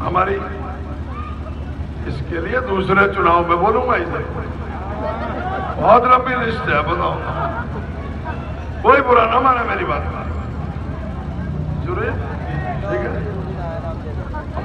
हमारी, इसके लिए दूसरे चुनाव में बोलूंगा इसे। बहुत लंबी लिस्ट है, बताओ, कोई बुरा ना माने मेरी बात। ठीक है,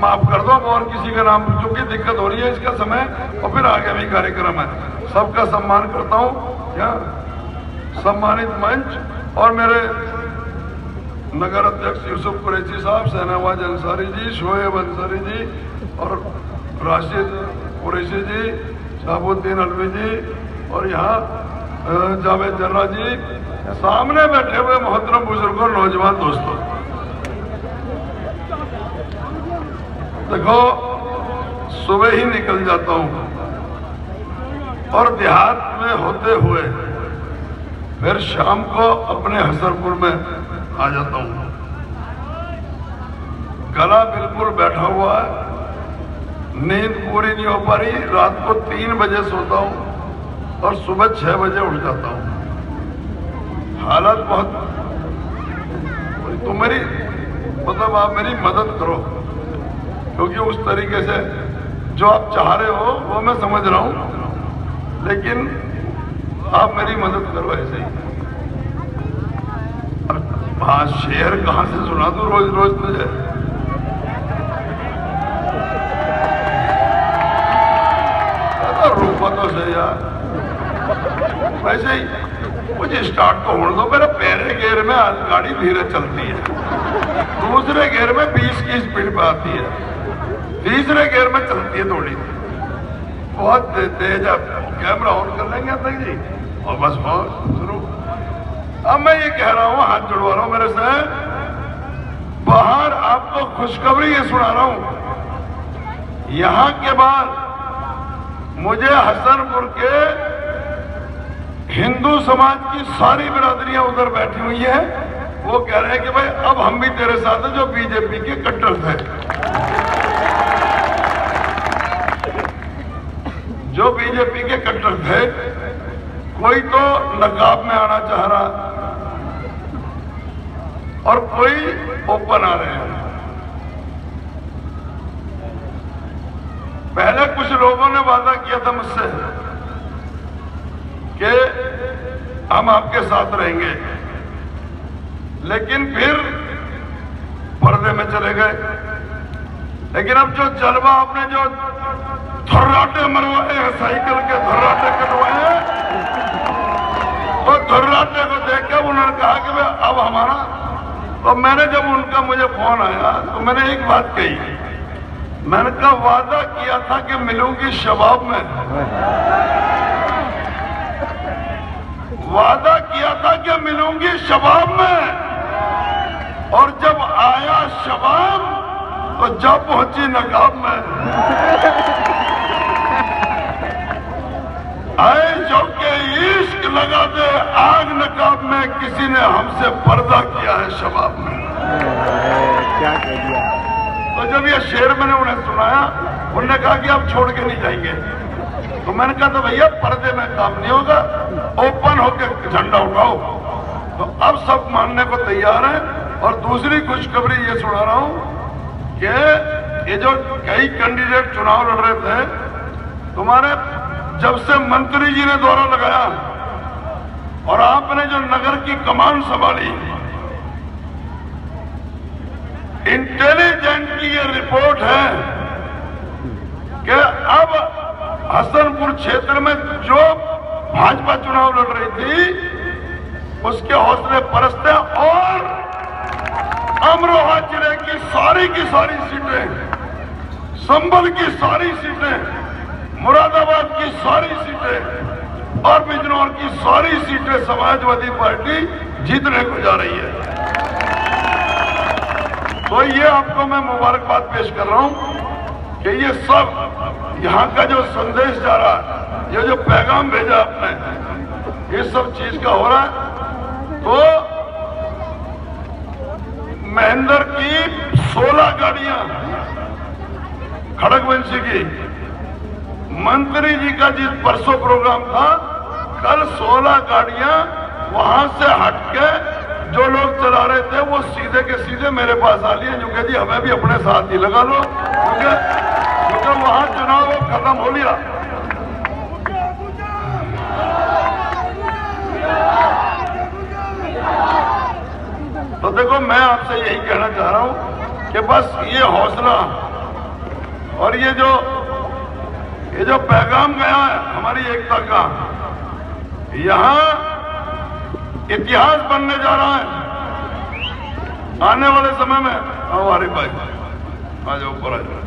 माफ कर दो, और किसी का नाम चूंकि दिक्कत हो रही है इसका समय, और फिर आगे भी कार्यक्रम है। सबका सम्मान करता हूं, क्या सम्मानित मंच और मेरे नगर अध्यक्ष यूसुफ कुरैशी साहब, शहनवाज अंसारी जी, शोएब अंसारी जी और राशिद कुरैशी जी, शहाबुद्दीन अलवी जी और यहाँ जावेद जर्रा जी, सामने बैठे हुए मोहतरम बुजुर्गों, नौजवान दोस्तों, देखो सुबह ही निकल जाता हूं और देहात में होते हुए फिर शाम को अपने हसरपुर में आ जाता हूं। गला बिल्कुल बैठा हुआ है, नींद पूरी नहीं हो पा रही, रात को 3 बजे सोता हूं और सुबह 6 बजे उठ जाता हूं। हालत बहुत, तो मेरी मतलब आप मेरी मदद करो, क्योंकि उस तरीके से जो आप चाह रहे हो वो मैं समझ रहा हूं, लेकिन आप मेरी मदद करो ऐसे ही। हाँ, शेर कहां से सुना दूं रोज रोज तुझे? रुको तो सही यार, वैसे ही मुझे स्टार्ट तो होने दो। मेरे पहले गेयर में गाड़ी धीरे चलती है, दूसरे गेयर में 20 की स्पीड पे आती है, तीसरे गेयर में चलती है थोड़ी बहुत तेज। अब कैमरा ऑन कर लेंगे तक जी, और बस बहुत शुरू। अब मैं ये कह रहा हूं, हाथ जुड़वा रहा हूं मेरे से, बाहर आपको खुशखबरी ये सुना रहा हूं, यहां के बाद मुझे हसनपुर के हिंदू समाज की सारी बिरादरियां उधर बैठी हुई हैं, वो कह रहे हैं कि भाई अब हम भी तेरे साथ हैं, जो बीजेपी के कट्टर थे, जो बीजेपी के कट्टर थे। कोई तो नकाब में आना चाह रहा और कोई ओपन आ रहे हैं। पहले कुछ लोगों ने वादा किया था मुझसे कि हम आपके साथ रहेंगे, लेकिन फिर पर्दे में चले गए। लेकिन अब जो जलवा आपने जो धर्राटे मरवाए हैं, साइकिल के धर्राटे कटवाए हैं, तो धर्राटे को देख के उन्होंने कहा कि भाई अब हमारा, तो मैंने जब उनका मुझे फोन आया तो मैंने एक बात कही, मैंने कहा वादा किया था कि मिलूंगी शबाब में, वादा किया था कि मिलूंगी शबाब में, और जब आया शबाब तो जब पहुंची नकाब में। आए जो के इश्क लगा दे आग नकाब में, किसी ने हमसे पर्दा किया है शबाब में। क्या कह दिया? तो जब ये शेर मैंने उन्हें सुनाया, उन्होंने कहा कि आप छोड़ के नहीं जाएंगे। तो मैंने कहा तो भैया पर्दे में काम नहीं होगा, ओपन होकर झंडा उठाओ। तो अब सब मानने को तैयार हैं। और दूसरी खुशखबरी ये सुना रहा हूं कि ये जो कई कैंडिडेट चुनाव लड़ रहे थे, तुम्हारे जब से मंत्री जी ने दौरा लगाया और आपने जो नगर की कमान संभाली, इंटेलिजेंट की ये रिपोर्ट है कि अब हसनपुर क्षेत्र में जो भाजपा चुनाव लड़ रही थी उसके हौसले परस्त हैं, और अमरोहा जिले की सारी सीटें, संभल की सारी सीटें, मुरादाबाद की सारी सीटें और बिजनौर की सारी सीटें समाजवादी पार्टी जीतने को जा रही है। तो ये आपको मैं मुबारकबाद पेश कर रहा हूं कि ये सब यहाँ का जो संदेश जा रहा है, ये जो पैगाम भेजा आपने, ये सब चीज का हो रहा है। तो महेंद्र की 16 गाड़ियां, खड़गवंशी की, मंत्री जी का जिस परसों प्रोग्राम था, कल 16 गाड़ियां वहां से हटके जो लोग चला रहे थे वो सीधे के सीधे मेरे पास आ लिए, जो कह दी हमें भी अपने साथ ही लगा लो, क्योंकि वहां चुनाव खत्म हो लिया। तो देखो, मैं आपसे यही कहना चाह रहा हूं कि बस ये हौसला और ये जो पैगाम गया है हमारी एकता का, यहां इतिहास बनने जा रहा है आने वाले समय में। हमारे भाई आ जाओ, ऊपर आ जाओ।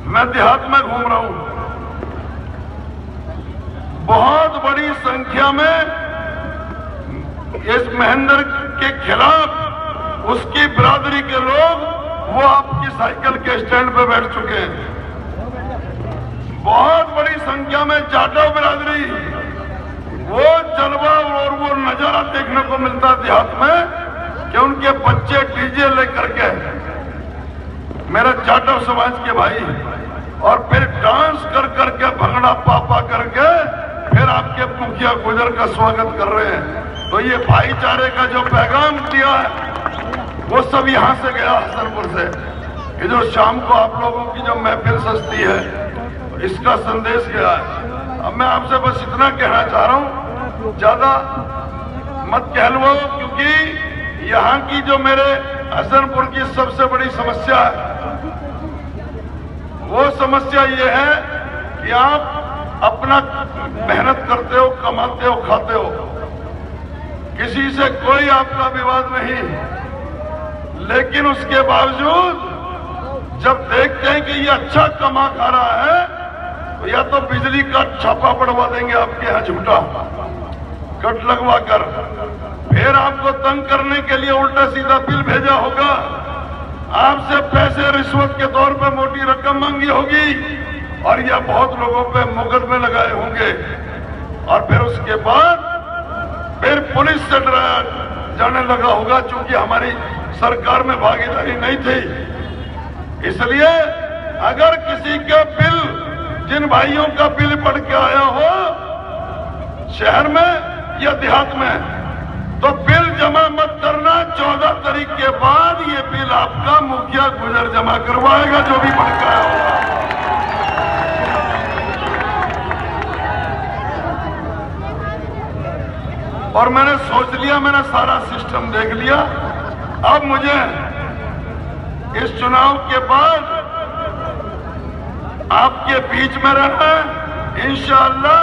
मैं देहात में घूम रहा हूं, बहुत बड़ी संख्या में इस महेंद्र के खिलाफ उसकी बिरादरी के लोग वो आपकी साइकिल के स्टैंड पे बैठ चुके हैं। बहुत बड़ी संख्या में जाटव बिरादरी, वो जलवा और वो नजारा देखने को मिलता देहात में कि उनके बच्चे डीजे लेकर के, मेरा जाटव समाज के भाई, और फिर डांस कर करके भंगड़ा पापा करके फिर आपके मुखिया गुजर का स्वागत कर रहे हैं। तो ये भाईचारे का जो पैगाम दिया है वो सब यहां से गया, हसनपुर से। ये जो शाम को आप लोगों की जो महफिल सजती है, इसका संदेश गया है। अब मैं आपसे बस इतना कहना चाह रहा हूं, ज्यादा मत कह लो, क्योंकि यहाँ की जो मेरे हसनपुर की सबसे बड़ी समस्या है, वो समस्या ये है कि आप अपना मेहनत करते हो, कमाते हो, खाते हो, किसी से कोई आपका विवाद नहीं, लेकिन उसके बावजूद जब देखते हैं कि ये अच्छा कमा खा रहा है, तो या तो बिजली का छापा पड़वा देंगे आपके यहाँ झूठा कट लगवा कर, फिर आपको तंग करने के लिए उल्टा सीधा बिल भेजा होगा, आपसे पैसे रिश्वत के तौर पे मोटी रकम मांगी होगी, और या बहुत लोगों पे मुकदमे लगाए होंगे, और फिर उसके बाद फिर पुलिस से डराया जाने लगा होगा, चूंकि हमारी सरकार में भागीदारी नहीं थी। इसलिए अगर किसी का बिल, जिन भाइयों का बिल पड़ के आया हो शहर में या देहात में, तो बिल जमा मत करना। 14 तारीख के बाद ये बिल आपका मुखिया गुजर जमा करवाएगा, जो भी पड़ के आया होगा। और मैंने सोच लिया, मैंने सारा सिस्टम देख लिया, अब मुझे इस चुनाव के बाद आपके बीच में रहना है। इंशाअल्लाह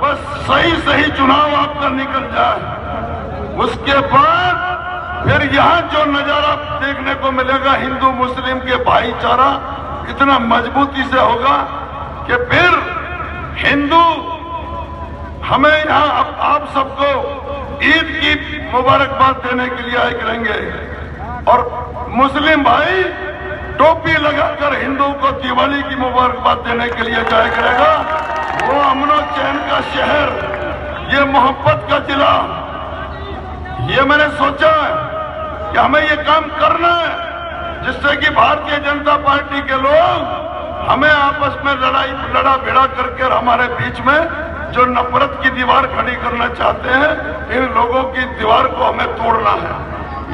बस सही चुनाव आपका निकल जाए, उसके बाद फिर यहाँ जो नजारा देखने को मिलेगा हिंदू मुस्लिम के भाईचारा इतना मजबूती से होगा कि फिर हिंदू हमें यहाँ आप सबको ईद की मुबारकबाद देने के लिए आए करेंगे, और मुस्लिम भाई टोपी लगाकर हिंदू को दिवाली की मुबारकबाद देने के लिए जाया करेगा। वो अमनो चैन का शहर, ये मोहब्बत का जिला, ये मैंने सोचा है कि हमें ये काम करना है, जिससे कि भारतीय जनता पार्टी के लोग हमें आपस में लड़ा भिड़ा करके हमारे बीच में जो नफरत की दीवार खड़ी करना चाहते हैं, इन लोगों की दीवार को हमें तोड़ना है।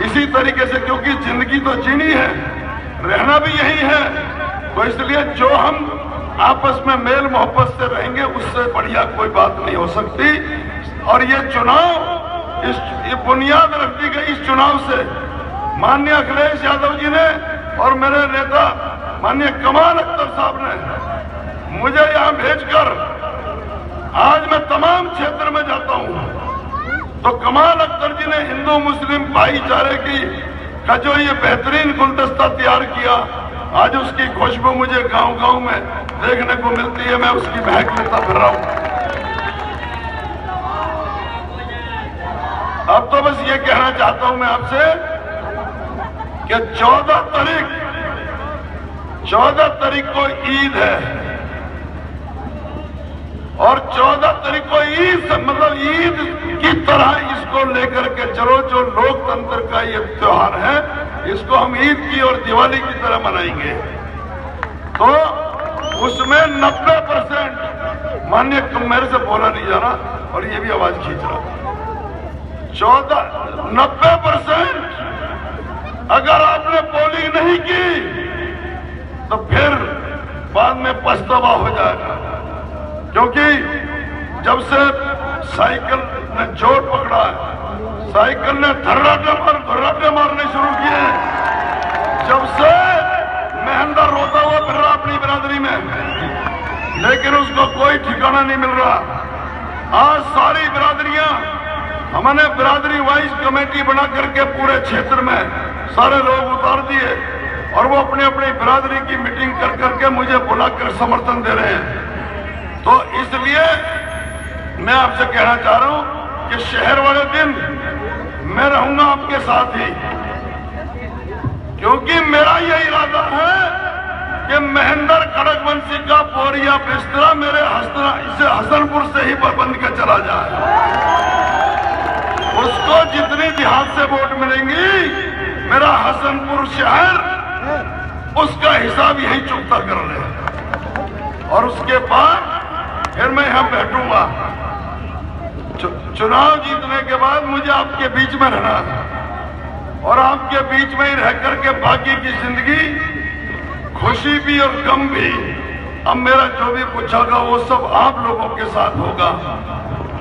इसी तरीके से, क्योंकि जिंदगी तो जीनी है, रहना भी यही है, तो इसलिए जो हम आपस में मेल मोहब्बत से रहेंगे, उससे बढ़िया कोई बात नहीं हो सकती। और ये चुनाव, ये बुनियाद रख दी गई इस चुनाव से माननीय अखिलेश यादव जी ने और मेरे नेता माननीय कमाल अख्तर साहब ने मुझे यहाँ भेजकर, आज मैं तमाम क्षेत्र में जाता हूँ, तो कमाल अख्तर जी ने हिंदू मुस्लिम भाईचारे का जो ये बेहतरीन गुलदस्ता तैयार किया, आज उसकी खुशबू मुझे गांव-गांव में देखने को मिलती है, मैं उसकी महक लेता फिर रहा हूँ। अब तो बस ये कहना चाहता हूं मैं आपसे कि 14 तारीख को ईद है, और 14 तारीख को ईद मतलब ईद की तरह इसको लेकर के चलो, जो लोकतंत्र का ये त्योहार है, इसको हम ईद की और दिवाली की तरह मनाएंगे। तो उसमें 90% माननीय मेरे से बोला नहीं जा रहा और ये भी आवाज खींच रहा। 90% अगर आपने पोलिंग नहीं की तो फिर बाद में पछतावा हो जाएगा, क्योंकि जब से साइकिल ने जोर पकड़ा है, साइकिल ने धर्राटे मारने शुरू किए, जब से महेंद्र रोता हुआ फिर रहा अपनी बिरादरी में, लेकिन उसको कोई ठिकाना नहीं मिल रहा। आज सारी बिरादरियां, हमने बिरादरी वाइज कमेटी बना करके पूरे क्षेत्र में सारे लोग उतार दिए और वो अपनी अपनी बिरादरी की मीटिंग कर करके मुझे बुलाकर समर्थन दे रहे हैं। तो इसलिए मैं आपसे कहना चाह रहा हूं कि शहर वाले दिन मैं रहूंगा आपके साथ ही, क्योंकि मेरा यह इरादा है कि महेंद्र खड़गवंशी का बोरिया बिस्तरा मेरे इसे हसनपुर से ही बंद कर चला जाए। उसको जितनी देहात से वोट मिलेंगी, मेरा हसनपुर शहर उसका हिसाब यही चुकता कर ले, और उसके बाद फिर मैं यहां बैठूंगा। चुनाव जीतने के बाद मुझे आपके बीच में रहना है, और आपके बीच में ही रह करके बाकी की जिंदगी, खुशी भी और गम भी, अब मेरा जो भी कुछ होगा वो सब आप लोगों के साथ होगा,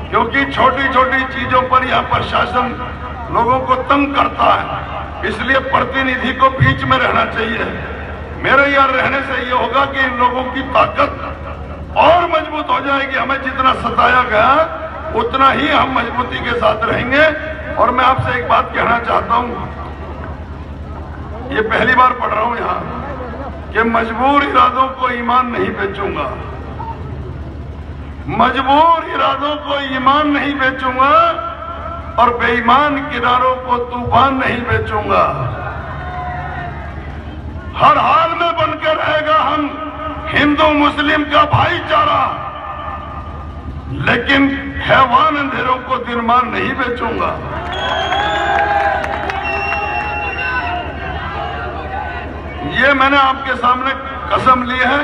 क्योंकि छोटी छोटी चीजों पर यह प्रशासन लोगों को तंग करता है, इसलिए प्रतिनिधि को बीच में रहना चाहिए। मेरे यहाँ रहने से ये होगा कि इन लोगों की ताकत और मजबूत हो जाएगी। हमें जितना सताया गया उतना ही हम मजबूती के साथ रहेंगे। और मैं आपसे एक बात कहना चाहता हूं, ये पहली बार पढ़ रहा हूं यहां कि मजबूर इरादों को ईमान नहीं बेचूंगा, मजबूर इरादों को ईमान नहीं बेचूंगा, और बेईमान किनारों को तूफान नहीं बेचूंगा। हर हाल में बनकर रहेगा हम हिंदू मुस्लिम का भाईचारा, लेकिन हैवान अंधेरों को दिनमान नहीं बेचूंगा। ये मैंने आपके सामने कसम ली है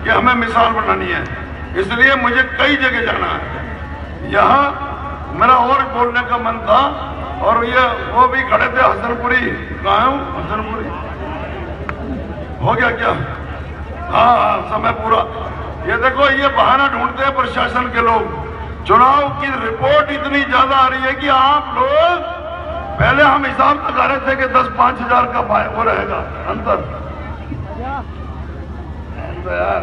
कि हमें मिसाल बनानी है, इसलिए मुझे कई जगह जाना है। यहां मेरा और बोलने का मन था, और ये वो भी खड़े थे हसनपुरी, कहाँ हूं हसनपुरी हो गया क्या? हाँ हाँ, समय पूरा। ये देखो, ये बहाना ढूंढते हैं प्रशासन के लोग। चुनाव की रिपोर्ट इतनी ज्यादा आ रही है कि आप लोग, पहले हम हिसाब लगा रहे थे कि 10-5 हजार का वो रहेगा अंतर यार।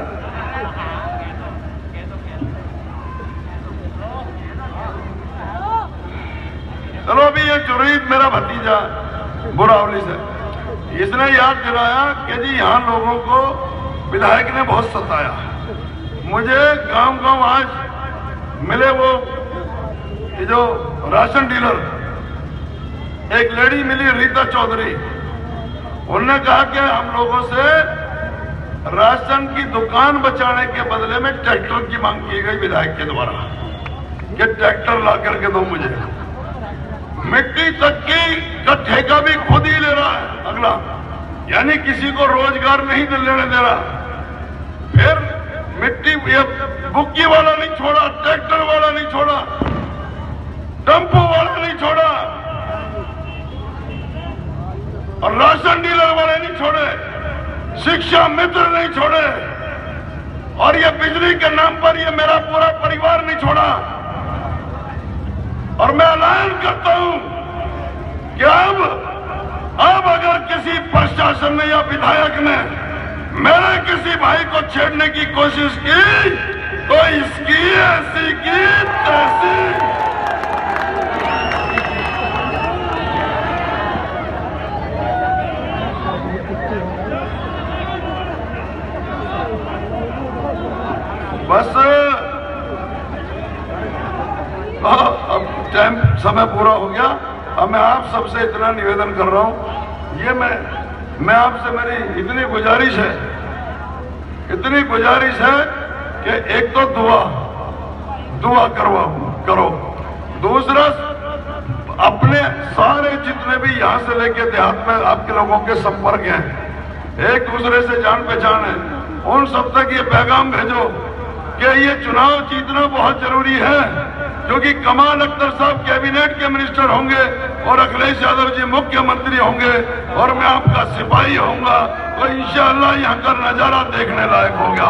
चलो, अभी ये जुरीद मेरा भतीजा बुरावली से, इसने याद दिलाया कि जी यहां लोगों को विधायक ने बहुत सताया। मुझे गांव-गांव आज मिले वो ये जो राशन डीलर, एक लेडी मिली रीता चौधरी, उन्होंने कहा कि हम लोगों से राशन की दुकान बचाने के बदले में ट्रैक्टर की मांग की गई विधायक के द्वारा कि ट्रैक्टर ला करके दो मुझे। मिट्टी तक की का ठेका भी खुद ही ले रहा है अगला, यानी किसी को रोजगार नहीं लेने दे रहा। फिर मिट्टी बुक्की वाला नहीं छोड़ा, ट्रैक्टर वाला नहीं छोड़ा, टेम्पो वाला नहीं छोड़ा, और राशन डीलर वाले नहीं छोड़े, शिक्षा मित्र नहीं छोड़े, और ये बिजली के नाम पर ये मेरा पूरा परिवार नहीं छोड़ा। और मैं ऐलान करता हूं कि अब अगर किसी प्रशासन ने या विधायक ने मेरे किसी भाई को छेड़ने की कोशिश की तो इसकी ऐसी की तैसी बस। अब टाइम समय पूरा हो गया। अब मैं आप सबसे इतना निवेदन कर रहा हूं, ये मैं आपसे मेरी इतनी गुजारिश है कि एक तो दुआ करो, दूसरा अपने सारे जितने भी यहां से लेके देहात में आपके लोगों के संपर्क हैं, एक दूसरे से जान पहचान है, उन सब तक ये पैगाम भेजो कि ये चुनाव जीतना बहुत जरूरी है, क्योंकि कमाल अख्तर साहब कैबिनेट के मिनिस्टर होंगे और अखिलेश यादव जी मुख्यमंत्री होंगे और मैं आपका सिपाही होऊंगा, तो इंशाअल्लाह यहाँ का नजारा देखने लायक होगा।